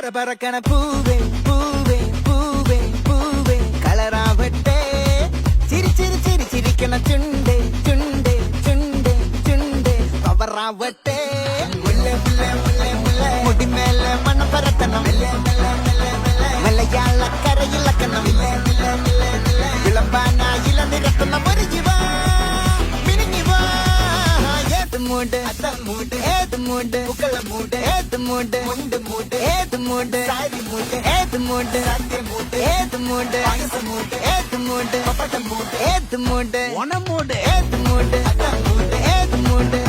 பரபரக்கன பூவே பூவே பூவே பூவே கலராவட்டே சிரி சிரி சிரி சிரிக்கன சுண்டே சுண்டே சுண்டே சுண்டே பவராவட்டே முல்லை முல்லை முல்லை முல்லை முடி மேல மன பரத்தனம் மலையாள கரையில் கண்ணம் விளம்பானா இளந்து ரத்தனம் மருகிவா மினுங்கிவா ஏது மூடு அத மூடு ஏது மூடு புகழ மூடு ஏது மூடு முண்டு மூடு ஏது மூடு சாரி மூடு ஏது மூடு சத்திய மூடு ஏது மூடு அகச மூடு ஏது மூடு பப்பட்ட மூடு ஏது மூடு ஒன மூடு ஏது மூடு அத மூடு ஏது மூடு